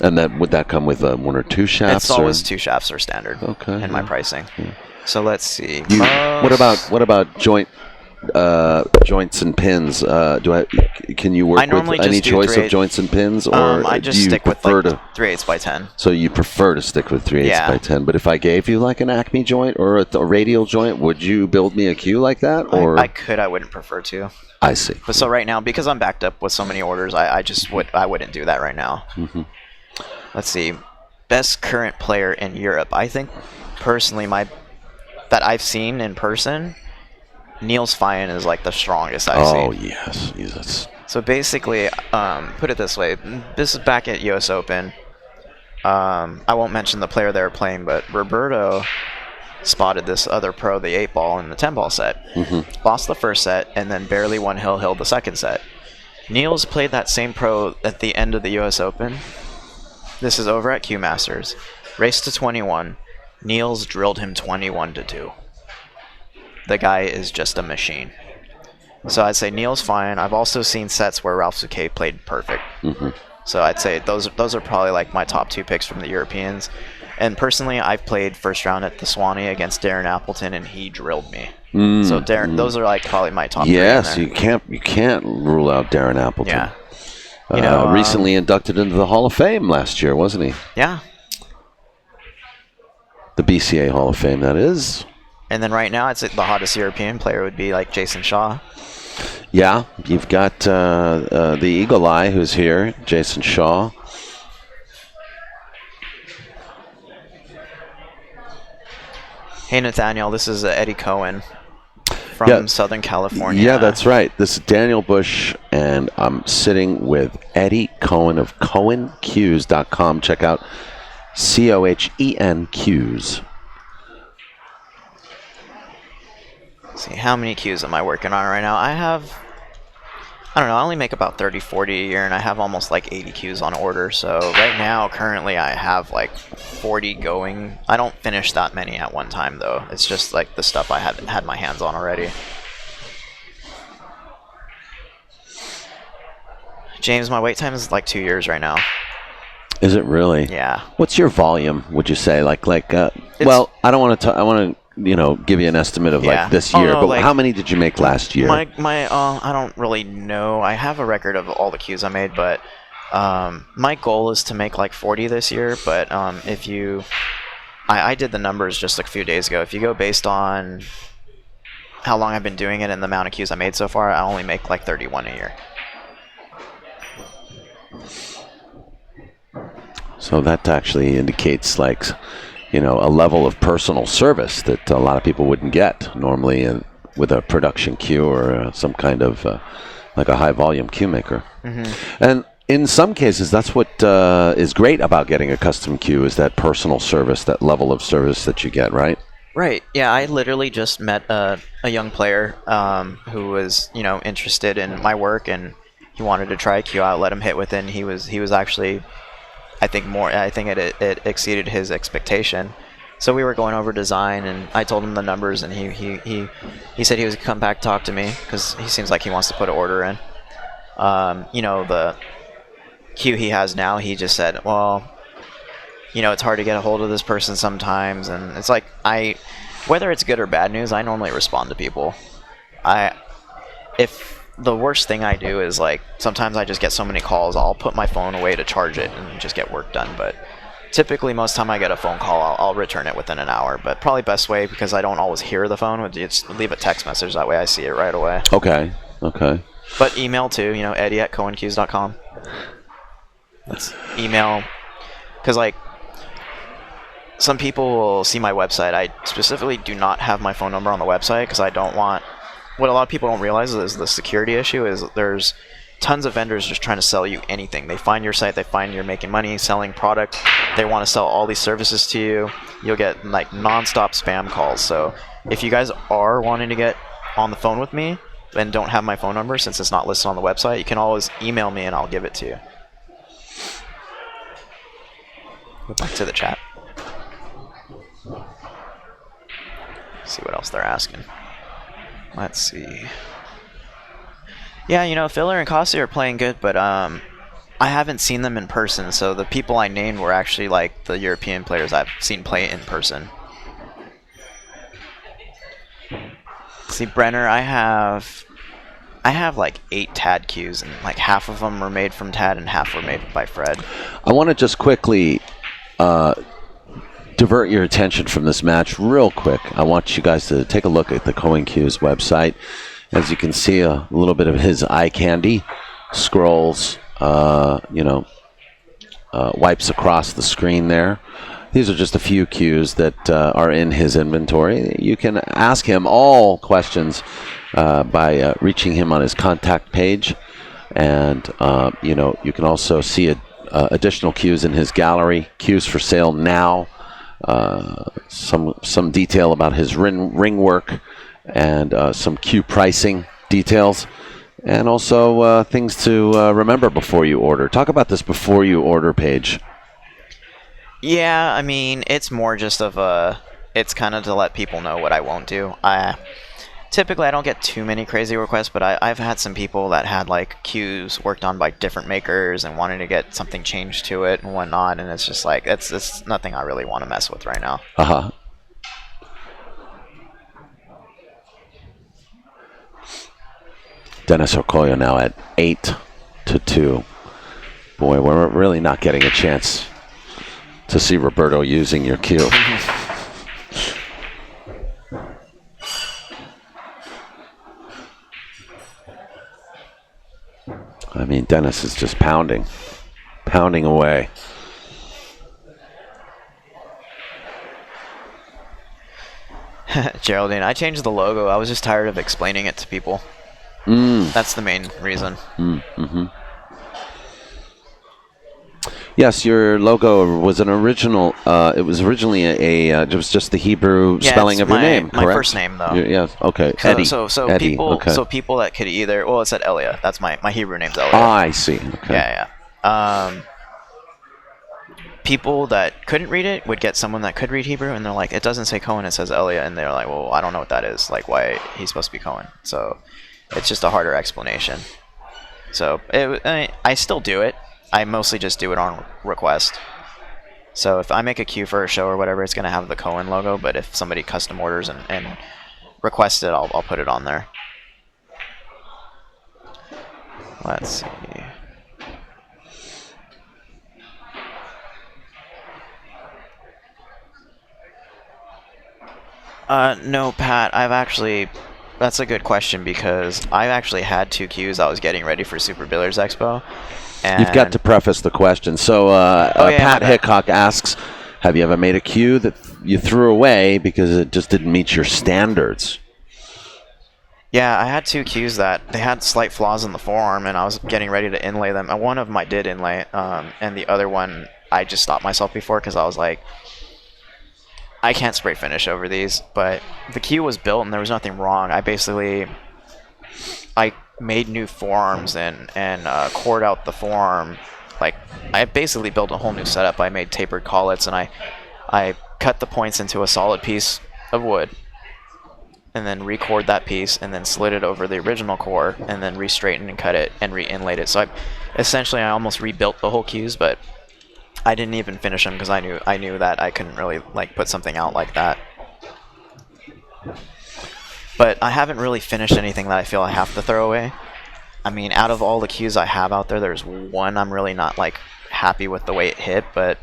Speaker 1: And would that come with 1 or 2 shafts?
Speaker 3: It's always 2 shafts are standard.
Speaker 1: Okay.
Speaker 3: In my pricing. Yeah. So let's see.
Speaker 1: What about joints and pins? Can you work with any choice of joints and pins, or
Speaker 3: I just stick with 3/8 by 10?
Speaker 1: So you prefer to stick with 3/8 by 10. But if I gave you like an Acme joint or a radial joint, would you build me a cue like that? Or
Speaker 3: I could. I wouldn't prefer to.
Speaker 1: I see.
Speaker 3: But so right now, because I'm backed up with so many orders, I wouldn't do that right now.
Speaker 1: Mm-hmm.
Speaker 3: Let's see. Best current player in Europe. I think personally that I've seen in person, Niels Feyen is like the strongest I've seen.
Speaker 1: Oh yes,
Speaker 3: So basically, put it this way. This is back at US Open. I won't mention the player they were playing, but Roberto spotted this other pro, the 8-ball and the 10-ball set. Lost the first set, and then barely won hill the second set. Niels played that same pro at the end of the US Open. This is over at Q Masters. Raced to 21. Niels drilled him 21-2. The guy is just a machine. So I'd say Niels fine. I've also seen sets where Ralph Souquet played perfect. So I'd say those are probably like my top 2 picks from the Europeans. And personally, I've played first round at the Swanee against Darren Appleton, and he drilled me. So Darren, those are like probably my top.
Speaker 1: Yes, you can't rule out Darren Appleton.
Speaker 3: Yeah,
Speaker 1: recently inducted into the Hall of Fame last year, wasn't he?
Speaker 3: Yeah.
Speaker 1: The BCA Hall of Fame, that is.
Speaker 3: And then right now, I'd say the hottest European player would be like Jason Shaw.
Speaker 1: Yeah, you've got the Eagle Eye who's here, Jason Shaw.
Speaker 3: Hey Nathaniel, this is Eddie Cohen from Southern California.
Speaker 1: Yeah, that's right. This is Daniel Busch, and I'm sitting with Eddie Cohen of CohenQs.com. Check out COHENQs.
Speaker 3: See, how many Qs am I working on right now? I don't know, I only make about 30, 40 a year, and I have almost like 80 Qs on order. So right now, currently, I have like 40 going. I don't finish that many at one time, though. It's just like the stuff I had my hands on already. James, my wait time is like 2 years right now.
Speaker 1: Is it really?
Speaker 3: Yeah.
Speaker 1: What's your volume, would you say? Well, I don't want to I want to give you an estimate of like this year, but how many did you make last year?
Speaker 3: I don't really know. I have a record of all the Qs I made, but my goal is to make like 40 this year. But I did the numbers just like a few days ago. If you go based on how long I've been doing it and the amount of Qs I made so far, I only make like 31 a year.
Speaker 1: So that actually indicates like, a level of personal service that a lot of people wouldn't get normally with a production queue or some kind of like a high volume queue maker. And in some cases, that's what is great about getting a custom queue is that personal service, that level of service that you get, right?
Speaker 3: Right. Yeah, I literally just met a young player who was, interested in my work, and he wanted to try a queue out, let him hit with it, and he was actually, I think it exceeded his expectation. So we were going over design, and I told him the numbers, and he said he was come back talk to me because he seems like he wants to put an order in. The queue he has now, he just said, well, it's hard to get a hold of this person sometimes, and it's like whether it's good or bad news, I normally respond to people. If the worst thing I do is like sometimes I just get so many calls, I'll put my phone away to charge it and just get work done. But typically, most time I get a phone call, I'll return it within an hour. But probably best way, because I don't always hear the phone, would just leave a text message. That way I see it right away.
Speaker 1: Okay.
Speaker 3: But email too, Eddie@CohenQs.com. Let's email, because like some people will see my website. I specifically do not have my phone number on the website because I don't want. What a lot of people don't realize is the security issue is there's tons of vendors just trying to sell you anything. They find your site, they find you're making money selling product, they want to sell all these services to you. You'll get like nonstop spam calls. So if you guys are wanting to get on the phone with me and don't have my phone number since it's not listed on the website, you can always email me and I'll give it to you. Go back to the chat. See what else they're asking. Let's see. Yeah, Filler and Cossey are playing good, but I haven't seen them in person. So the people I named were actually like the European players I've seen play in person. See, Brenner, I have like 8 TAD queues, and like half of them were made from TAD and half were made by Fred.
Speaker 1: I want to just quickly divert your attention from this match real quick. I want you guys to take a look at the Cohen Q's website. As you can see, a little bit of his eye candy scrolls, wipes across the screen there. These are just a few cues that are in his inventory. You can ask him all questions by reaching him on his contact page. And, you can also see additional cues in his gallery, cues for sale now, some detail about his ring work, and some cue pricing details, and also things to remember before you order. Talk about this before you order page.
Speaker 3: Yeah, I mean, it's more just it's kind of to let people know what I won't do. Typically, I don't get too many crazy requests, but I've had some people that had like cues worked on by different makers and wanted to get something changed to it and whatnot, and it's just like it's nothing I really want to mess with right now.
Speaker 1: Denis ORCOLLO now at 8-2. Boy, we're really not getting a chance to see Roberto using your cue. I mean, Denis is just pounding away.
Speaker 3: Geraldine, I changed the logo. I was just tired of explaining it to people. That's the main reason.
Speaker 1: Yes, your logo was an original. It was originally it was just the Hebrew spelling of your name, correct?
Speaker 3: My first name, though.
Speaker 1: Yes. Okay. Eddie.
Speaker 3: So
Speaker 1: Eddie.
Speaker 3: people,
Speaker 1: Okay.
Speaker 3: so people that could either, well, it said Elia. That's my Hebrew name's Elia.
Speaker 1: Ah, I see. Okay.
Speaker 3: Yeah. People that couldn't read it would get someone that could read Hebrew, and they're like, it doesn't say Cohen, it says Elia, and they're like, well, I don't know what that is. Like, why he's supposed to be Cohen? So it's just a harder explanation. So I still do it. I mostly just do it on request. So if I make a cue for a show or whatever, it's going to have the Cohen logo, but if somebody custom orders and requests it, I'll put it on there. Let's see. No, Pat, that's a good question, because I've actually had 2 cues I was getting ready for Super Billiards Expo. And
Speaker 1: You've got to preface the question. So Pat Hickok asks, have you ever made a cue that you threw away because it just didn't meet your standards?
Speaker 3: Yeah, I had 2 cues that they had slight flaws in the forearm, and I was getting ready to inlay them. And one of them I did inlay, and the other one I just stopped myself before because I was like, I can't spray finish over these. But the cue was built and there was nothing wrong. I made new forearms and cored out the forearm. Like, I basically built a whole new setup. I made tapered collets, and I cut the points into a solid piece of wood, and then re-cored that piece, and then slid it over the original core, and then re-straightened and cut it and re-inlaid it. So I almost rebuilt the whole cues, but I didn't even finish them because I knew that I couldn't really like put something out like that. But I haven't really finished anything that I feel I have to throw away. I mean, out of all the cues I have out there, there's one I'm really not like happy with the way it hit, but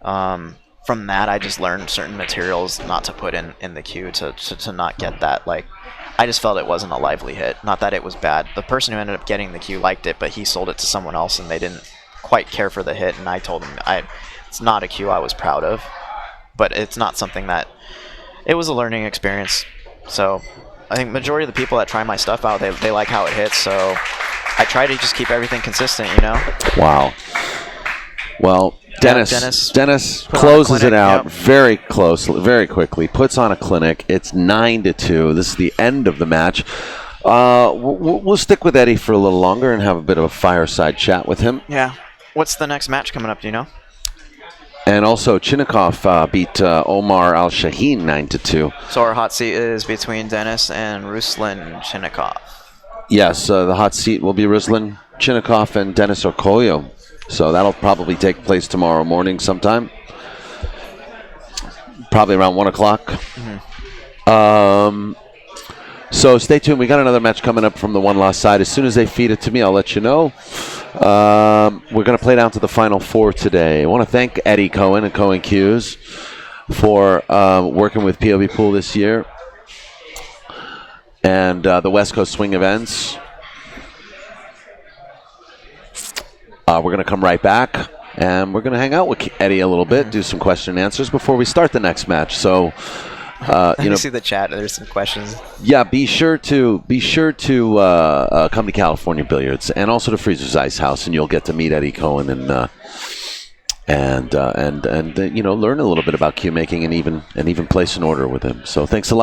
Speaker 3: from that I just learned certain materials not to put in the cue to not get that. Like, I just felt it wasn't a lively hit. Not that it was bad. The person who ended up getting the cue liked it, but he sold it to someone else and they didn't quite care for the hit, and I told him it's not a cue I was proud of, but it's not something that, it was a learning experience. So I think majority of the people that try my stuff out, they like how it hits, so I try to just keep everything consistent, you know?
Speaker 1: Wow. Well, Denis closes it out very quickly, puts on a clinic. It's 9-2. This is the end of the match. We'll stick with Eddie for a little longer and have a bit of a fireside chat with him.
Speaker 3: Yeah. What's the next match coming up, do you know?
Speaker 1: And also, Chinnikov beat Omar Al-Shaheen 9-2.
Speaker 3: So our hot seat is between Denis and Ruslan Chinnikov.
Speaker 1: Yes, the hot seat will be Ruslan Chinnikov and Denis ORCOLLO. So that'll probably take place tomorrow morning sometime. Probably around 1 o'clock.
Speaker 3: Mm-hmm.
Speaker 1: So stay tuned. We got another match coming up from the one-loss side. As soon as they feed it to me, I'll let you know. We're going to play down to the Final Four today. I want to thank Eddie Cohen and Cohen Cues for working with POVPOOL this year and the West Coast Swing events. We're going to come right back, and we're going to hang out with Eddie a little bit, do some question and answers before we start the next match. So
Speaker 3: You see the chat. There's some questions.
Speaker 1: Yeah, be sure to come to California Billiards and also to Freezer's Ice House, and you'll get to meet Eddie Cohen and learn a little bit about cue making and even place an order with him. So thanks a lot.